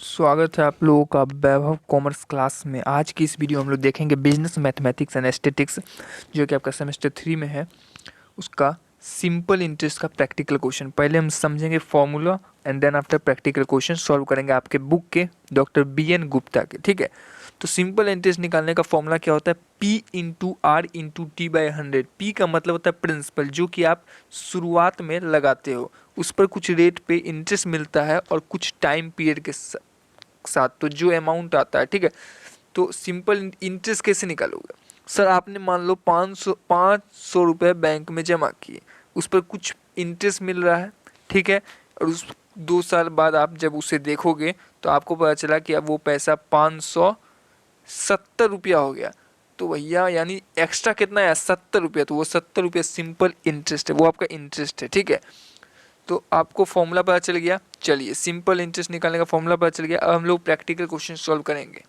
स्वागत है आप लोगों का वैभव कॉमर्स क्लास में। आज की इस वीडियो में हम लोग देखेंगे बिजनेस मैथमेटिक्स एंड स्टैटिस्टिक्स जो कि आपका सेमेस्टर 3 में है, उसका सिंपल इंटरेस्ट का प्रैक्टिकल क्वेश्चन। पहले हम समझेंगे formula and then after practical question solve करेंगे आपके बुक के डॉक्टर BN गुप्ता के। ठीक है, तो सिंपल इंटरेस्ट निकालने का फॉर्मूला क्या होता है? P into R into T by 100। P का मतलब होता है प्रिंसिपल, जो कि आप शुरुआत में लगाते हो, उस पर कुछ रेट पे इंटरेस्ट मिलता है और कुछ टाइम पीरियड के साथ तो जो अमाउंट आता है। ठीक है, तो सिंपल इंटरेस्ट कैसे निकालोगे? सर आपने मान लो 500 रुपये बैंक में जमा किए, उस पर कुछ इंटरेस्ट मिल रहा है। ठीक है, और उस 2 साल बाद आप जब उसे देखोगे तो आपको पता चला कि अब वो पैसा 570 रुपया हो गया। तो भैया यानी एक्स्ट्रा कितना है? 70 रुपया। तो वो 70 रुपया सिंपल इंटरेस्ट है, वो आपका इंटरेस्ट है। ठीक है, तो आपको फॉर्मूला पता चल गया। चलिए, सिंपल इंटरेस्ट निकालने का फॉर्मूला पता चल गया। अब हम लोग प्रैक्टिकल क्वेश्चन सॉल्व करेंगे।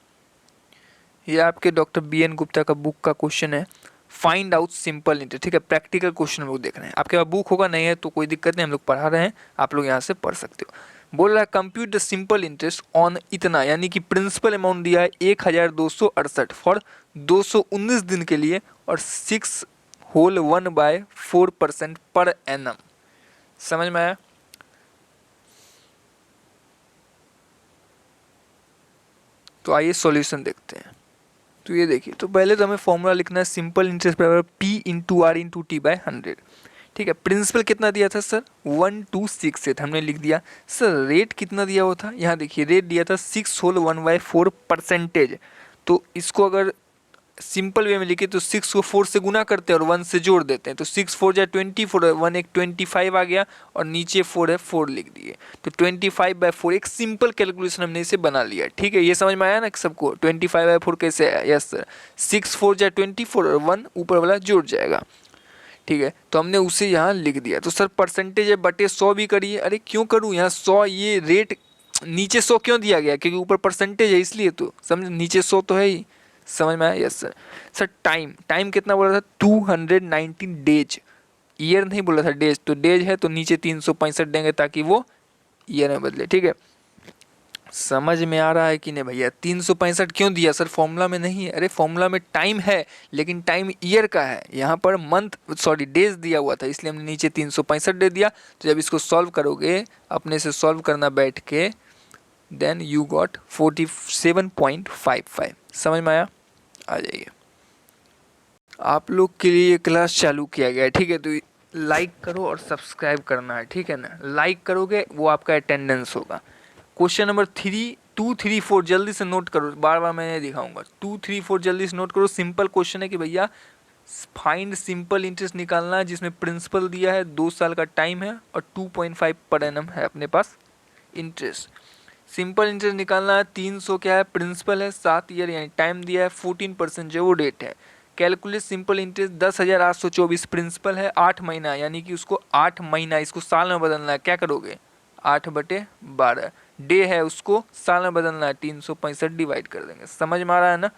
ये आपके डॉक्टर BN गुप्ता का बुक का क्वेश्चन है, फाइंड आउट सिंपल इंटरेस्ट। ठीक है, प्रैक्टिकल क्वेश्चन हम लोग देख रहे हैं। आपके पास बुक होगा, नहीं है तो कोई दिक्कत नहीं, हम लोग पढ़ा रहे हैं, आप लोग यहाँ से पढ़ सकते हो। बोल रहा है compute the simple interest on इतना, यानी कि प्रिंसिपल अमाउंट दिया है 1268 फॉर 219 दिन के लिए और 6 होल 1/4% पर एनम। समझ में आया? तो आइए सॉल्यूशन देखते हैं। तो ये देखिए, तो पहले तो हमें फॉर्मूला लिखना है सिंपल इंटरेस्ट बराबर P into R into T by 100। ठीक है, प्रिंसिपल कितना दिया था सर? 1268 हमने लिख दिया। सर रेट कितना दिया हुआ था? यहाँ देखिए, रेट दिया था 6 होल 1/4%। तो इसको अगर सिंपल वे में लिखे तो 6 को 4 से गुना करते हैं और 1 से जोड़ देते हैं। तो 6 4 जा 24, 1 एक 25 आ गया और नीचे 4 है, 4 लिख दिए। तो 25/4 एक सिंपल कैलकुलेशन हमने इसे बना लिया। ठीक है, ये समझ में आया ना सबको? 25/4 कैसे आया? यस सर, 6 4 जा 24 और 1 ऊपर वाला जुड़ जाएगा। ठीक है, तो हमने उसे यहाँ लिख दिया। तो सर परसेंटेज है बटे 100 भी करिए। अरे क्यों करूँ यहाँ 100? ये रेट नीचे 100 क्यों दिया गया? क्योंकि ऊपर परसेंटेज है इसलिए। तो समझ, नीचे 100 तो है ही। समझ में आया? Yes sir. सर टाइम कितना बोला था? 219 डेज। ईयर नहीं बोला था, डेज। तो डेज है तो नीचे 365 देंगे ताकि वो ईयर में बदले। ठीक है, समझ में आ रहा है कि नहीं भैया? 365 क्यों दिया सर? फॉर्मूला में नहीं है। अरे फॉर्मूला में टाइम है, लेकिन टाइम ईयर का है। यहाँ पर मंथ सॉरी डेज दिया हुआ था, इसलिए हमने नीचे 365 दे दिया। तो जब इसको सॉल्व करोगे, अपने से सॉल्व करना बैठ के, देन यू गॉट 47.55। समझ में आया? आ जाइए, आप लोग के लिए क्लास चालू किया गया है। ठीक है, तो लाइक करो और सब्सक्राइब करना है। ठीक है ना, लाइक करोगे वो आपका अटेंडेंस होगा। क्वेश्चन नंबर 2, 3, 4 जल्दी से नोट करो, बार बार मैं नहीं दिखाऊंगा। 2, 3, 4 जल्दी से नोट करो। सिंपल क्वेश्चन है कि भैया फाइंड सिंपल इंटरेस्ट निकालना है जिसमें प्रिंसिपल दिया है, 2 साल का टाइम है और 2.5 पर एनम है अपने पास इंटरेस्ट। सिंपल इंटरेस्ट निकालना है। 300 क्या है? प्रिंसिपल है। 7 ईयर यानी टाइम दिया है। 14% जो वो डेट है। कैलकुलेट सिंपल इंटरेस्ट 10,824 प्रिंसिपल है। 8 महीना यानी कि उसको 8 महीना इसको साल में बदलना है। क्या करोगे? 8/12 डे है, उसको साल में बदलना है। 365 डिवाइड कर देंगे। समझ में आ रहा है ना?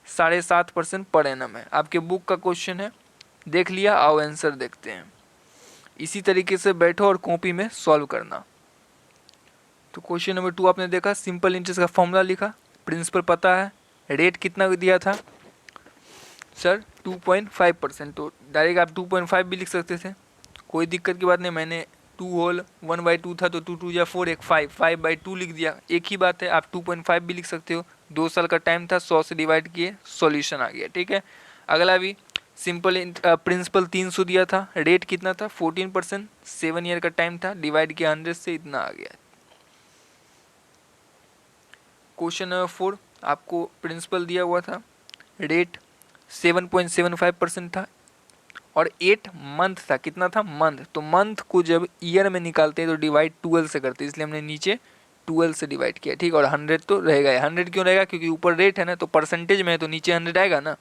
7.5% पर एनम है। आपके बुक का क्वेश्चन है, देख लिया। आओ आंसर देखते हैं। इसी तरीके से बैठो और कॉपी में सॉल्व करना। तो क्वेश्चन नंबर 2 आपने देखा, सिंपल इंटरेस्ट का फॉर्मूला लिखा, प्रिंसिपल पता है, रेट कितना दिया था सर? 2.5%। तो डायरेक्ट आप 2.5 भी लिख सकते थे, कोई दिक्कत की बात नहीं। मैंने 2 होल 1/2 था तो 2 2 या 4 एक 5/2 लिख दिया। एक ही बात है, आप 2.5 भी लिख सकते हो। 2 साल का टाइम था, 100 से डिवाइड किए, सॉल्यूशन आ गया। ठीक है, अगला भी सिंपल प्रिंसिपल 300 दिया था, रेट कितना था? 14%, 7 ईयर का टाइम था, डिवाइड किया 100 से, इतना आ गया। क्वेश्चन नंबर 4 आपको प्रिंसिपल दिया हुआ था, रेट 7.75% था और 8 मंथ था। कितना था? मंथ। तो मंथ को जब ईयर में निकालते हैं तो डिवाइड 12 से करते हैं, इसलिए हमने नीचे 12 से डिवाइड किया। ठीक, और 100 तो रहेगा। 100 क्यों रहेगा? क्योंकि ऊपर रेट है ना, तो परसेंटेज में है तो नीचे 100 आएगा ना।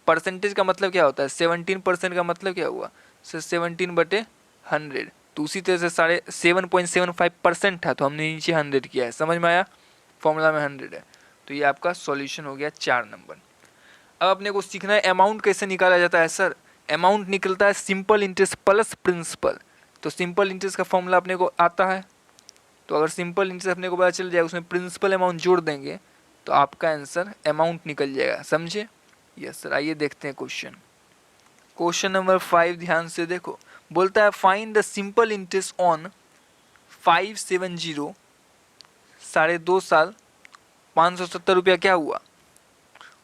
परसेंटेज का मतलब क्या होता है? 17% का मतलब क्या हुआ सर? 17/100। तो उसी तरह से 7.75% था तो हमने नीचे 100 किया है। समझ में आया? फॉर्मूला में 100 है। तो ये आपका सॉल्यूशन हो गया 4 नंबर। अब अपने को सीखना है अमाउंट कैसे निकाला जाता है सर। अमाउंट निकलता है सिंपल इंटरेस्ट प्लस प्रिंसिपल। तो सिंपल इंटरेस्ट का फॉर्मूला अपने को आता है, तो अगर सिंपल इंटरेस्ट अपने को पता चल जाएगा, उसमें प्रिंसिपल अमाउंट जोड़ देंगे तो आपका आंसर अमाउंट निकल जाएगा, समझे? Yes sir. आइए देखते हैं क्वेश्चन। क्वेश्चन नंबर 5 ध्यान से देखो, बोलता है find the simple interest on 570 2.5 साल 570 रुपया क्या हुआ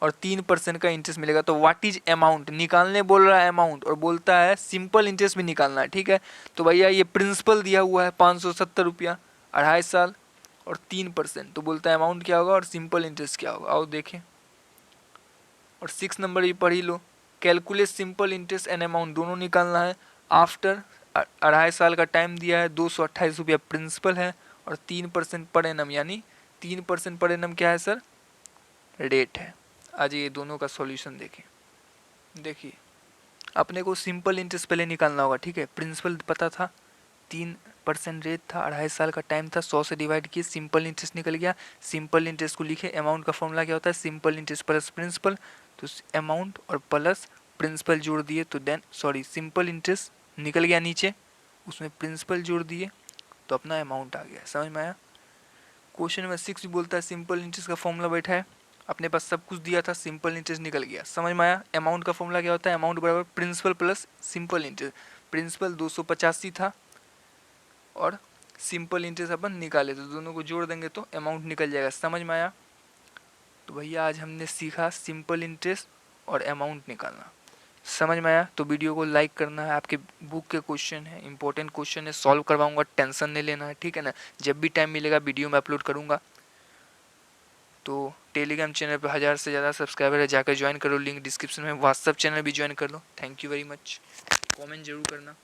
और 3% का इंटरेस्ट मिलेगा। तो व्हाट इज अमाउंट निकालने बोल रहा है, अमाउंट, और बोलता है सिंपल इंटरेस्ट भी निकालना है, ठीक है। तो भैया ये प्रिंसिपल दिया हुआ है 570 रुपया 2.5 साल और 3%, तो बोलता है अमाउंट क्या होगा और सिंपल इंटरेस्ट क्या होगा। आओ देखें। और 6 नंबर भी पढ़ ही लो, calculate simple interest and amount, दोनों निकालना है। आफ्टर 2.5 साल का टाइम दिया है, 228 रुपया प्रिंसिपल है और 3% पर एनम, यानी 3% पर एनम क्या है सर, रेट है। आज ये दोनों का सॉल्यूशन देखें। देखिए अपने को सिंपल इंटरेस्ट पहले निकालना होगा, ठीक है। प्रिंसिपल पता था, 3% रेट था, 2.5 साल का टाइम था, 100 से डिवाइड किए, सिंपल इंटरेस्ट निकल गया। सिंपल इंटरेस्ट को लिखे, अमाउंट का फॉर्मूला क्या होता है, सिंपल इंटरेस्ट प्लस प्रिंसिपल, तो अमाउंट और प्लस प्रिंसिपल जोड़ दिए तो देन सिंपल इंटरेस्ट निकल गया नीचे, उसमें प्रिंसिपल जोड़ दिए तो अपना अमाउंट आ गया। समझ में आया? क्वेश्चन नंबर 6 भी बोलता है सिंपल इंटरेस्ट का फॉर्मूला बैठा है, अपने पास सब कुछ दिया था, सिंपल इंटरेस्ट निकल गया। समझ में आया? अमाउंट का फॉर्मूला क्या होता है, अमाउंट बराबर principal plus simple interest. Principal 285 था और सिंपल इंटरेस्ट अपन निकाले, तो दोनों को जोड़ देंगे तो अमाउंट निकल जाएगा। समझ में आया? तो भैया आज हमने सीखा सिंपल इंटरेस्ट और अमाउंट निकालना। समझ में आया? तो वीडियो को लाइक करना है, आपके बुक के क्वेश्चन है, इंपॉर्टेंट क्वेश्चन है, सॉल्व करवाऊंगा, टेंशन नहीं लेना है, ठीक है ना। जब भी टाइम मिलेगा वीडियो में अपलोड करूंगा। तो टेलीग्राम चैनल पे 1000 से ज़्यादा सब्सक्राइबर है, जाकर ज्वाइन करो, लिंक डिस्क्रिप्शन में। व्हाट्सअप चैनल भी ज्वाइन कर लो। Thank you very much. Comment जरूर करना।